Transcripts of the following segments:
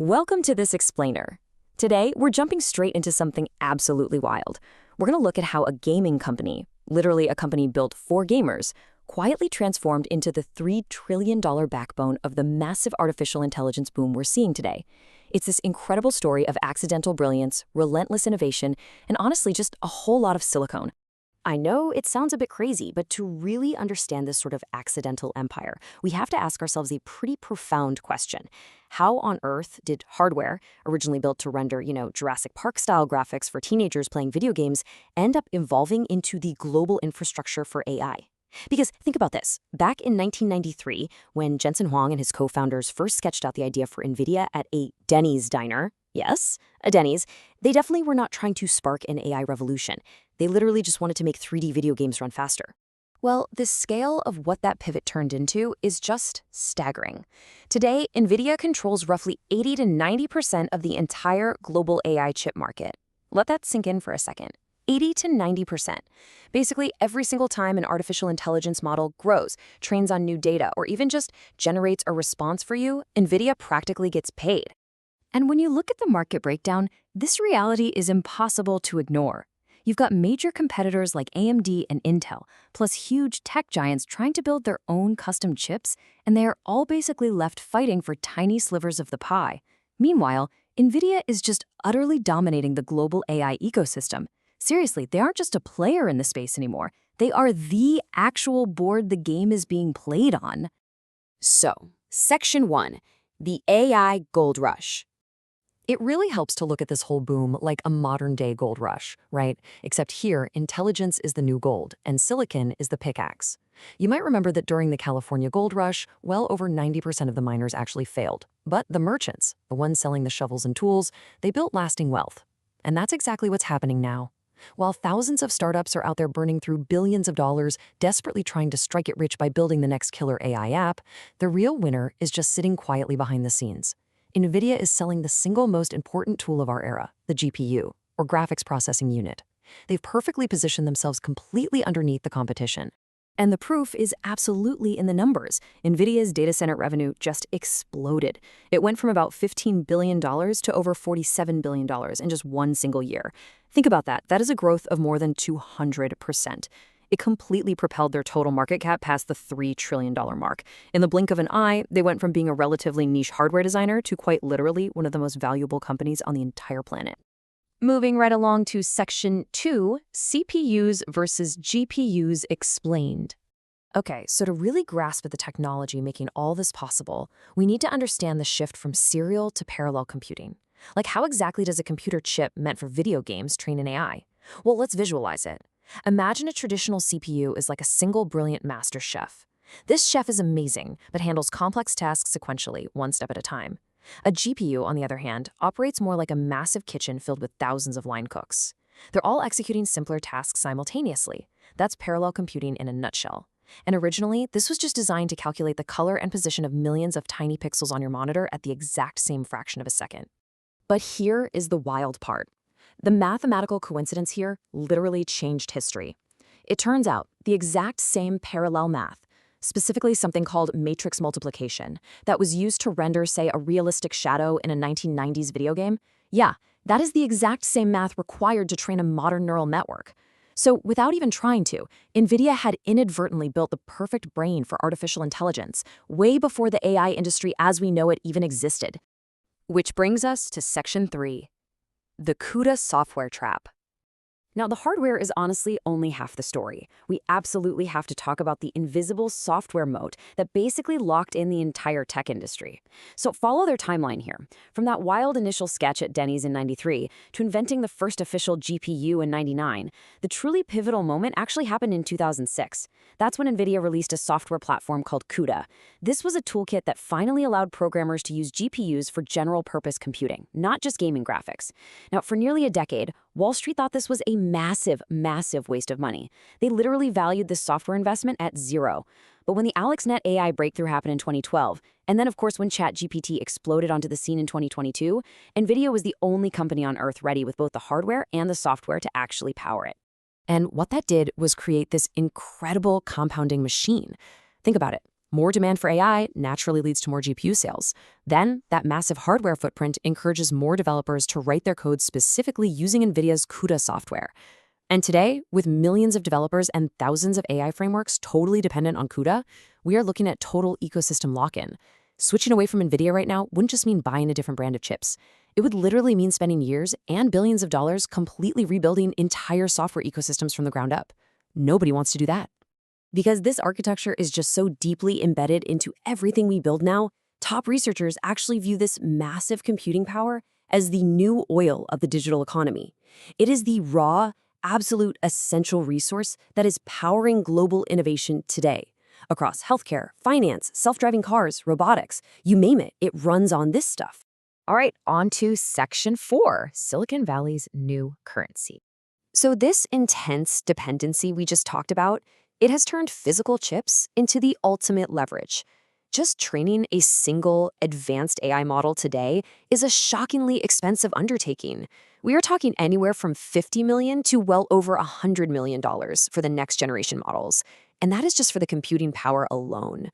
Welcome to this explainer. Today, we're jumping straight into something absolutely wild. We're going to look at how a gaming company, literally a company built for gamers, quietly transformed into the $3 trillion backbone of the massive artificial intelligence boom we're seeing today. It's this incredible story of accidental brilliance, relentless innovation, and honestly, just a whole lot of silicone. I know it sounds a bit crazy, but to really understand this sort of accidental empire, we have to ask ourselves a pretty profound question. How on earth did hardware, originally built to render, Jurassic Park-style graphics for teenagers playing video games, end up evolving into the global infrastructure for AI? Because think about this. Back in 1993, when Jensen Huang and his co-founders first sketched out the idea for Nvidia at a Denny's diner, yes, a Denny's, they definitely were not trying to spark an AI revolution. They literally just wanted to make 3D video games run faster. Well, the scale of what that pivot turned into is just staggering. Today, Nvidia controls roughly 80 to 90% of the entire global AI chip market. Let that sink in for a second. 80 to 90%. Basically, every single time an artificial intelligence model grows, trains on new data, or even just generates a response for you, Nvidia practically gets paid. And when you look at the market breakdown, this reality is impossible to ignore. You've got major competitors like AMD and Intel, plus huge tech giants trying to build their own custom chips, and they are all basically left fighting for tiny slivers of the pie. Meanwhile, Nvidia is just utterly dominating the global AI ecosystem. Seriously, they aren't just a player in the space anymore. They are the actual board the game is being played on. So, Section 1, the AI Gold Rush. It really helps to look at this whole boom like a modern-day gold rush, right? Except here, intelligence is the new gold, and silicon is the pickaxe. You might remember that during the California gold rush, well over 90% of the miners actually failed. But the merchants, the ones selling the shovels and tools, they built lasting wealth. And that's exactly what's happening now. While thousands of startups are out there burning through billions of dollars, desperately trying to strike it rich by building the next killer AI app, the real winner is just sitting quietly behind the scenes. Nvidia is selling the single most important tool of our era, the GPU, or graphics processing unit. They've perfectly positioned themselves completely underneath the competition. And the proof is absolutely in the numbers. Nvidia's data center revenue just exploded. It went from about $15 billion to over $47 billion in just one single year. Think about that. That is a growth of more than 200%. It completely propelled their total market cap past the $3 trillion mark. In the blink of an eye, they went from being a relatively niche hardware designer to quite literally one of the most valuable companies on the entire planet. Moving right along to Section 2, CPUs versus GPUs explained. Okay, so to really grasp at the technology making all this possible, we need to understand the shift from serial to parallel computing. Like, how exactly does a computer chip meant for video games train an AI? Well, let's visualize it. Imagine a traditional CPU is like a single brilliant master chef. This chef is amazing, but handles complex tasks sequentially, one step at a time. A GPU, on the other hand, operates more like a massive kitchen filled with thousands of line cooks. They're all executing simpler tasks simultaneously. That's parallel computing in a nutshell. And originally, this was just designed to calculate the color and position of millions of tiny pixels on your monitor at the exact same fraction of a second. But here is the wild part. The mathematical coincidence here literally changed history. It turns out the exact same parallel math, specifically something called matrix multiplication, that was used to render, say, a realistic shadow in a 1990s video game, yeah, that is the exact same math required to train a modern neural network. So without even trying to, Nvidia had inadvertently built the perfect brain for artificial intelligence, way before the AI industry as we know it even existed. Which brings us to Section 3. The CUDA software trap. Now, the hardware is honestly only half the story. We absolutely have to talk about the invisible software moat that basically locked in the entire tech industry. So follow their timeline here. From that wild initial sketch at Denny's in '93 to inventing the first official GPU in '99, the truly pivotal moment actually happened in 2006. That's when Nvidia released a software platform called CUDA. This was a toolkit that finally allowed programmers to use GPUs for general-purpose computing, not just gaming graphics. Now, for nearly a decade, Wall Street thought this was a massive waste of money. They literally valued this software investment at zero. But when the AlexNet AI breakthrough happened in 2012, and then of course when ChatGPT exploded onto the scene in 2022, Nvidia was the only company on Earth ready with both the hardware and the software to actually power it. And what that did was create this incredible compounding machine. Think about it. More demand for AI naturally leads to more GPU sales. Then, that massive hardware footprint encourages more developers to write their code specifically using Nvidia's CUDA software. And today, with millions of developers and thousands of AI frameworks totally dependent on CUDA, we are looking at total ecosystem lock-in. Switching away from Nvidia right now wouldn't just mean buying a different brand of chips. It would literally mean spending years and billions of dollars completely rebuilding entire software ecosystems from the ground up. Nobody wants to do that. Because this architecture is just so deeply embedded into everything we build now, top researchers actually view this massive computing power as the new oil of the digital economy. It is the raw, absolute essential resource that is powering global innovation today. Across healthcare, finance, self-driving cars, robotics, you name it, it runs on this stuff. All right, on to Section 4, Silicon Valley's new currency. So this intense dependency we just talked about, it has turned physical chips into the ultimate leverage. Just training a single advanced AI model today is a shockingly expensive undertaking. We are talking anywhere from $50 million to well over $100 million for the next generation models. And that is just for the computing power alone.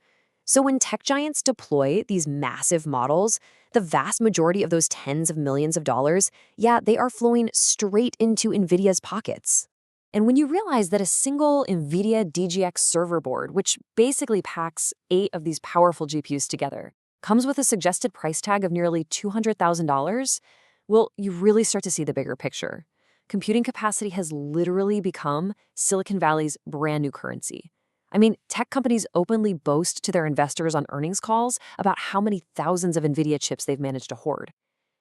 So when tech giants deploy these massive models, the vast majority of those tens of millions of dollars, yeah, they are flowing straight into Nvidia's pockets. And when you realize that a single Nvidia DGX server board, which basically packs 8 of these powerful GPUs together, comes with a suggested price tag of nearly $200,000, well, you really start to see the bigger picture. Computing capacity has literally become Silicon Valley's brand new currency. I mean, tech companies openly boast to their investors on earnings calls about how many thousands of Nvidia chips they've managed to hoard.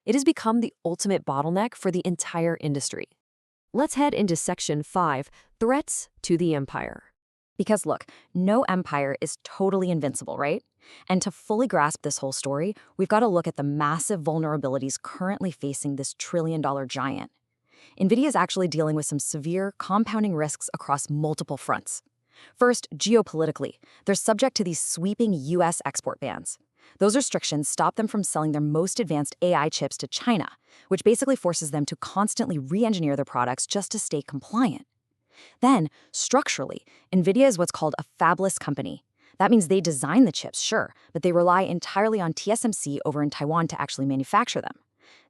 It has become the ultimate bottleneck for the entire industry. Let's head into Section 5, Threats to the Empire. Because look, no empire is totally invincible, right? And to fully grasp this whole story, we've got to look at the massive vulnerabilities currently facing this trillion-dollar giant. Nvidia is actually dealing with some severe compounding risks across multiple fronts. First, geopolitically, they're subject to these sweeping U.S. export bans. Those restrictions stop them from selling their most advanced AI chips to China, which basically forces them to constantly re-engineer their products just to stay compliant. Then, structurally, Nvidia is what's called a fabless company. That means they design the chips, sure, but they rely entirely on TSMC over in Taiwan to actually manufacture them.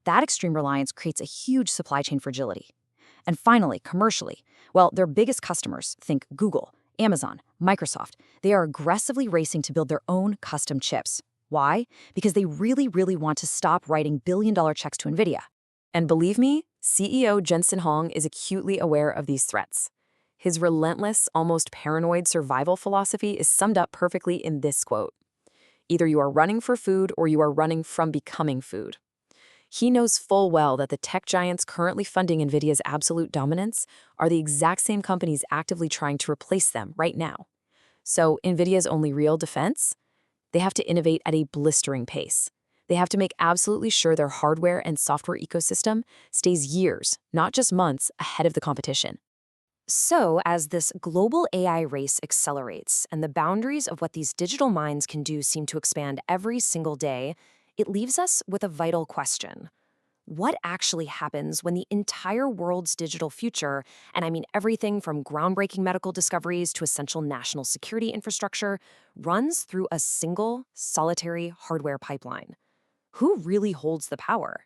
That extreme reliance creates a huge supply chain fragility. And finally, commercially, well, their biggest customers, think Google, Amazon, Microsoft, they are aggressively racing to build their own custom chips. Why? Because they really want to stop writing billion-dollar checks to Nvidia. And believe me, CEO Jensen Huang is acutely aware of these threats. His relentless, almost paranoid survival philosophy is summed up perfectly in this quote: "Either you are running for food or you are running from becoming food." He knows full well that the tech giants currently funding Nvidia's absolute dominance are the exact same companies actively trying to replace them right now. So Nvidia's only real defense? They have to innovate at a blistering pace. They have to make absolutely sure their hardware and software ecosystem stays years, not just months, ahead of the competition. So, as this global AI race accelerates and the boundaries of what these digital minds can do seem to expand every single day, it leaves us with a vital question. What actually happens when the entire world's digital future, and I mean everything from groundbreaking medical discoveries to essential national security infrastructure, runs through a single, solitary hardware pipeline? Who really holds the power?